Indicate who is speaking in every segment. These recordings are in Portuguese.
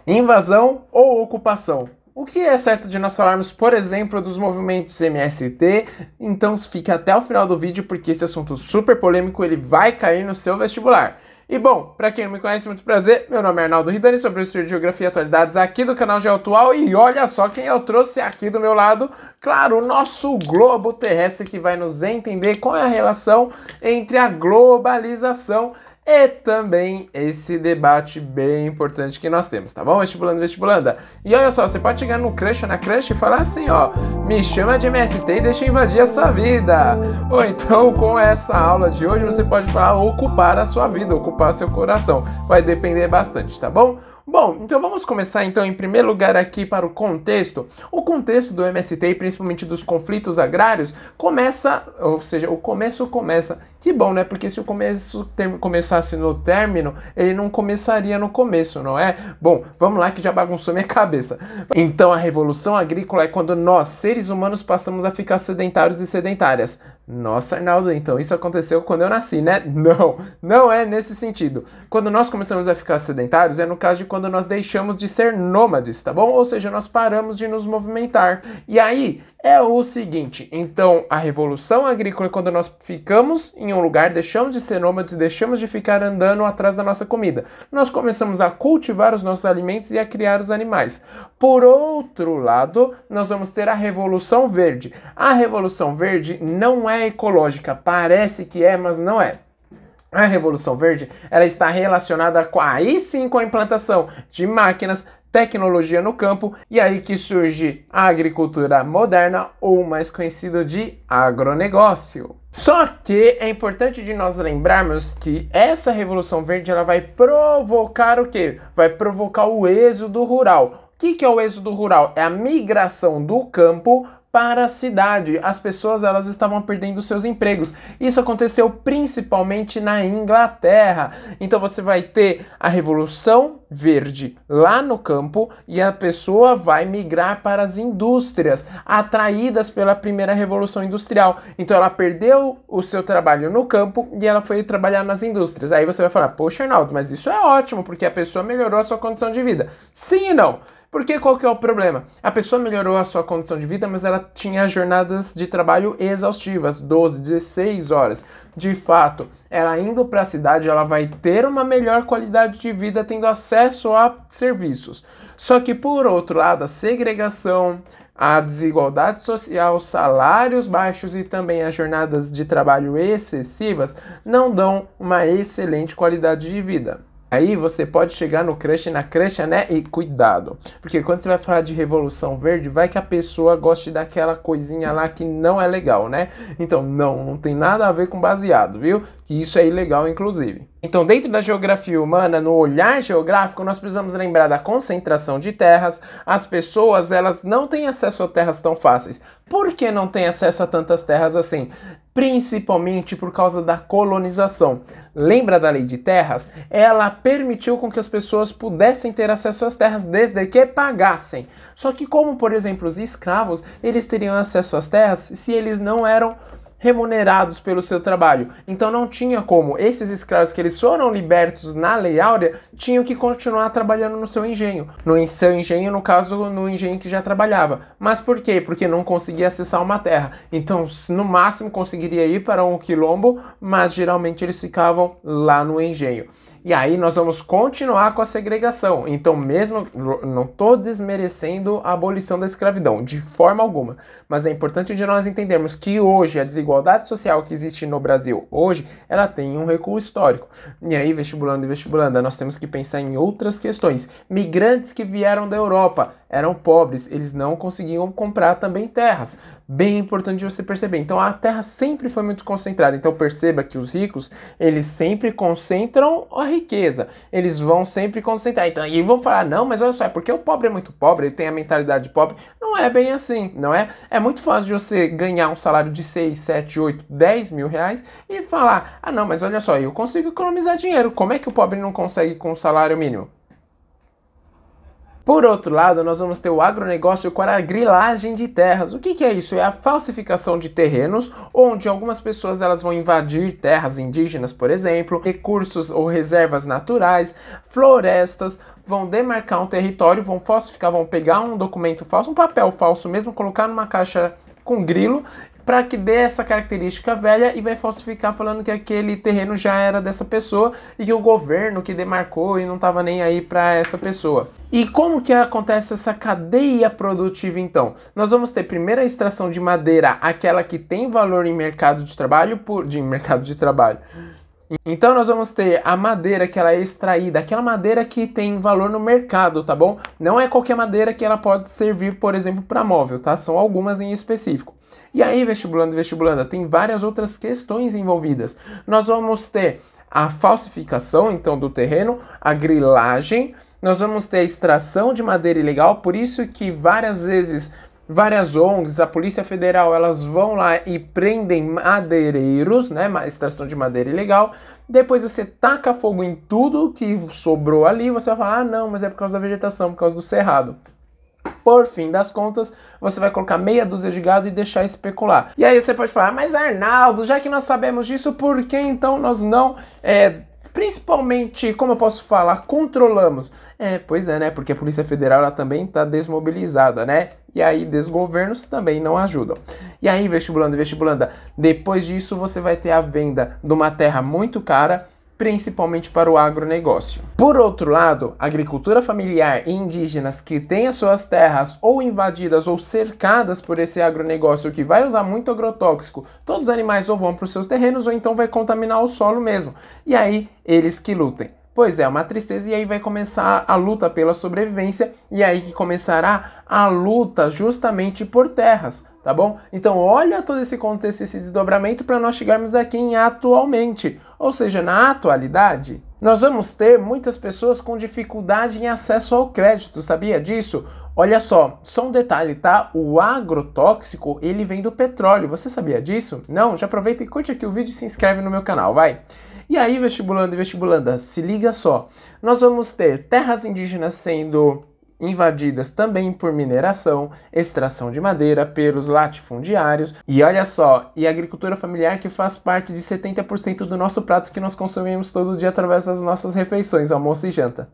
Speaker 1: Invasão ou ocupação? O que é certo de nós falarmos, por exemplo, dos movimentos MST? Então fique até o final do vídeo porque esse assunto super polêmico ele vai cair no seu vestibular. E bom, para quem não me conhece, muito prazer, meu nome é Arnaldo Ridani, sou professor de Geografia e Atualidades aqui do canal Geoatual e olha só quem eu trouxe aqui do meu lado, claro, o nosso globo terrestre que vai nos entender qual é a relação entre a globalização e também esse debate bem importante que nós temos, tá bom? Vestibulando, vestibulanda. E olha só, você pode chegar no crush ou na crush e falar assim, ó, me chama de MST e deixa eu invadir a sua vida. Ou então, com essa aula de hoje, você pode falar ocupar a sua vida, ocupar seu coração. Vai depender bastante, tá bom? Bom, então vamos começar então em primeiro lugar aqui para o contexto. O contexto do MST e principalmente dos conflitos agrários começa, ou seja, o começo começa. Que bom, né? Porque se o começo começasse no término, ele não começaria no começo, não é? Bom, vamos lá que já bagunçou minha cabeça. Então a Revolução Agrícola é quando nós, seres humanos, passamos a ficar sedentários e sedentárias. Nossa, Arnaldo, então isso aconteceu quando eu nasci, né? Não, não é nesse sentido. Quando nós começamos a ficar sedentários é no caso de quando nós deixamos de ser nômades, tá bom? Ou seja, nós paramos de nos movimentar. E aí é o seguinte, então a Revolução Agrícola é quando nós ficamos em um lugar, deixamos de ser nômades, deixamos de ficar andando atrás da nossa comida. Nós começamos a cultivar os nossos alimentos e a criar os animais. Por outro lado, nós vamos ter a Revolução Verde. A Revolução Verde não é ecológica, parece que é, mas não é. A Revolução Verde, ela está relacionada aí sim com a implantação de máquinas, tecnologia no campo, e aí que surge a agricultura moderna, ou mais conhecido de agronegócio. Só que é importante de nós lembrarmos que essa Revolução Verde ela vai provocar o quê? Vai provocar o êxodo rural. O que é o êxodo rural? É a migração do campo para a cidade. As pessoas elas estavam perdendo seus empregos. Isso aconteceu principalmente na Inglaterra. Então você vai ter a Revolução Verde lá no campo e a pessoa vai migrar para as indústrias, atraídas pela primeira Revolução Industrial. Então ela perdeu o seu trabalho no campo e ela foi trabalhar nas indústrias. Aí você vai falar, poxa, Arnaldo, mas isso é ótimo, porque a pessoa melhorou a sua condição de vida. Sim e não. Porque qual que é o problema? A pessoa melhorou a sua condição de vida, mas ela tinha jornadas de trabalho exaustivas, 12, 16 horas. De fato, ela indo para a cidade, ela vai ter uma melhor qualidade de vida tendo acesso a serviços. Só que, por outro lado, a segregação, a desigualdade social, salários baixos e também as jornadas de trabalho excessivas não dão uma excelente qualidade de vida. Aí você pode chegar no crush, na crush, né? E cuidado. Porque quando você vai falar de Revolução Verde, vai que a pessoa goste daquela coisinha lá que não é legal, né? Então, não tem nada a ver com baseado, viu? Que isso é ilegal, inclusive. Então, dentro da geografia humana, no olhar geográfico, nós precisamos lembrar da concentração de terras. As pessoas, elas não têm acesso a terras tão fáceis. Por que não têm acesso a tantas terras assim? Principalmente por causa da colonização. Lembra da lei de terras? Ela permitiu com que as pessoas pudessem ter acesso às terras desde que pagassem. Só que como, por exemplo, os escravos, eles teriam acesso às terras se eles não eram remunerados pelo seu trabalho. Então não tinha como. Esses escravos que eles foram libertos na Lei Áurea tinham que continuar trabalhando no seu engenho. No seu engenho, no caso, no engenho que já trabalhava. Mas por quê? Porque não conseguia acessar uma terra. Então, no máximo, conseguiria ir para um quilombo, mas geralmente eles ficavam lá no engenho. E aí nós vamos continuar com a segregação. Então, mesmo, não estou desmerecendo a abolição da escravidão, de forma alguma. Mas é importante de nós entendermos que hoje a desigualdade social que existe no Brasil, hoje, ela tem um recuo histórico. E aí, vestibulando e vestibulanda, nós temos que pensar em outras questões. Migrantes que vieram da Europa eram pobres, eles não conseguiam comprar também terras. Bem importante você perceber. Então, a terra sempre foi muito concentrada. Então, perceba que os ricos, eles sempre concentram a riqueza. Eles vão sempre concentrar. Então, e vão falar, não, mas olha só, é porque o pobre é muito pobre, ele tem a mentalidade pobre. Não é bem assim, não é? É muito fácil de você ganhar um salário de 6, 7, 8, 10 mil reais e falar, ah, não, mas olha só, eu consigo economizar dinheiro. Como é que o pobre não consegue com um salário mínimo? Por outro lado, nós vamos ter o agronegócio com a grilagem de terras. O que é isso? É a falsificação de terrenos, onde algumas pessoas elas vão invadir terras indígenas, por exemplo, recursos ou reservas naturais, florestas, vão demarcar um território, vão falsificar, vão pegar um documento falso, um papel falso mesmo, colocar numa caixa com grilo, para que dê essa característica velha e vai falsificar falando que aquele terreno já era dessa pessoa e que o governo que demarcou e não estava nem aí para essa pessoa. E como que acontece essa cadeia produtiva então? Nós vamos ter primeiro a extração de madeira, aquela que tem valor em mercado de trabalho, Então nós vamos ter a madeira que ela é extraída, aquela madeira que tem valor no mercado, tá bom? Não é qualquer madeira que ela pode servir, por exemplo, para móvel, tá? São algumas em específico. E aí, vestibulanda, tem várias outras questões envolvidas. Nós vamos ter a falsificação, então, do terreno, a grilagem, nós vamos ter a extração de madeira ilegal, por isso que várias vezes várias ONGs, a Polícia Federal, elas vão lá e prendem madeireiros, né, extração de madeira ilegal. Depois você taca fogo em tudo que sobrou ali, você vai falar, ah, não, mas é por causa da vegetação, por causa do cerrado. Por fim das contas, você vai colocar meia dúzia de gado e deixar especular. E aí você pode falar, mas Arnaldo, já que nós sabemos disso, por que então nós não... principalmente, como eu posso falar, controlamos? Pois é, né? Porque a Polícia Federal ela também está desmobilizada, né? E aí desgovernos também não ajudam. E aí, vestibulanda, depois disso você vai ter a venda de uma terra muito cara, principalmente para o agronegócio. Por outro lado, a agricultura familiar e indígenas que têm as suas terras ou invadidas ou cercadas por esse agronegócio que vai usar muito agrotóxico, todos os animais ou vão para os seus terrenos ou então vai contaminar o solo mesmo. E aí, eles que lutem. Pois é, uma tristeza, e aí vai começar a luta pela sobrevivência, e aí que começará a luta justamente por terras, tá bom? Então olha todo esse contexto, esse desdobramento para nós chegarmos aqui em atualmente, ou seja, na atualidade, nós vamos ter muitas pessoas com dificuldade em acesso ao crédito, sabia disso? Olha só um detalhe, tá? O agrotóxico, ele vem do petróleo, você sabia disso? Não? Já aproveita e curte aqui o vídeo e se inscreve no meu canal, vai! E aí, vestibulando e vestibulanda, se liga só, nós vamos ter terras indígenas sendo invadidas também por mineração, extração de madeira pelos latifundiários, e olha só, e a agricultura familiar que faz parte de 70% do nosso prato que nós consumimos todo dia através das nossas refeições, almoço e janta.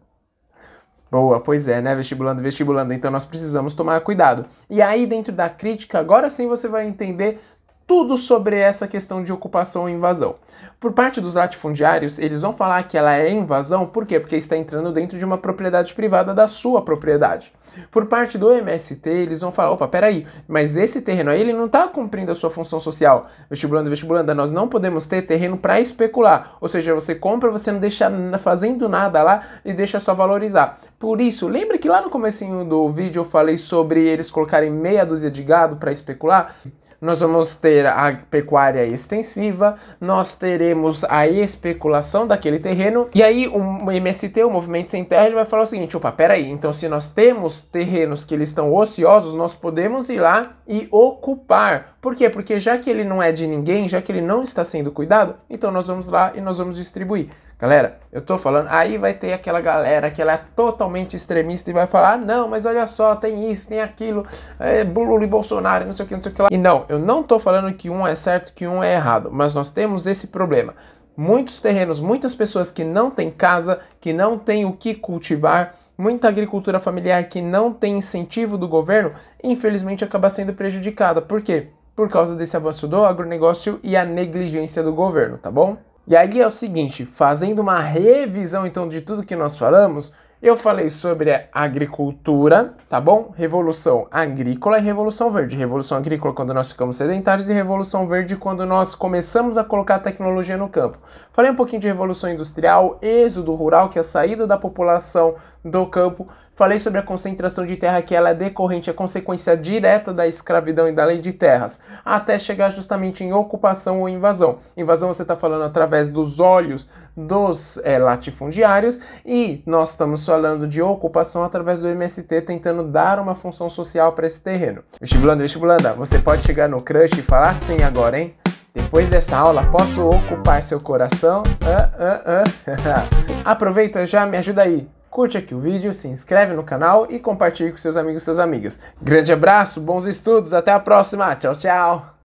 Speaker 1: Boa, pois é, né, vestibulanda, então nós precisamos tomar cuidado. E aí, dentro da crítica, agora sim você vai entender tudo sobre essa questão de ocupação e invasão. Por parte dos latifundiários, eles vão falar que ela é invasão, por quê? Porque está entrando dentro de uma propriedade privada da sua propriedade. Por parte do MST, eles vão falar, opa, peraí, mas esse terreno aí, ele não está cumprindo a sua função social. Vestibulanda, nós não podemos ter terreno para especular. Ou seja, você compra, você não deixa fazendo nada lá e deixa só valorizar. Por isso, lembra que lá no comecinho do vídeo eu falei sobre eles colocarem meia dúzia de gado para especular? Nós vamos ter a pecuária extensiva, nós teremos a especulação daquele terreno, e aí o MST, o Movimento Sem Terra, ele vai falar o seguinte, opa, peraí, então se nós temos terrenos que eles estão ociosos, nós podemos ir lá e ocupar. Por quê? Porque já que ele não é de ninguém, já que ele não está sendo cuidado, então nós vamos lá e nós vamos distribuir. Galera, eu tô falando, aí vai ter aquela galera que ela é totalmente extremista e vai falar, ah, não, mas olha só, tem isso, tem aquilo, Lula e Bolsonaro, não sei o que lá. E não, eu não tô falando que um é certo, que um é errado, mas nós temos esse problema. Muitos terrenos, muitas pessoas que não têm casa, que não têm o que cultivar, muita agricultura familiar que não tem incentivo do governo, infelizmente acaba sendo prejudicada. Por quê? Por causa desse avanço do agronegócio e a negligência do governo, tá bom? E aí é o seguinte, fazendo uma revisão então de tudo que nós falamos, eu falei sobre a agricultura, tá bom? Revolução agrícola e revolução verde. Revolução agrícola quando nós ficamos sedentários e revolução verde quando nós começamos a colocar a tecnologia no campo. Falei um pouquinho de revolução industrial, êxodo rural, que é a saída da população do campo. Falei sobre a concentração de terra, que ela é decorrente, é consequência direta da escravidão e da lei de terras, até chegar justamente em ocupação ou invasão. Invasão você está falando através dos olhos dos latifundiários, e nós estamos falando de ocupação através do MST, tentando dar uma função social para esse terreno. Vestibulanda, você pode chegar no crush e falar sim agora, hein? Depois dessa aula, posso ocupar seu coração? Aproveita já, me ajuda aí. curte aqui o vídeo, se inscreve no canal e compartilhe com seus amigos e suas amigas. Grande abraço, bons estudos, até a próxima, tchau, tchau!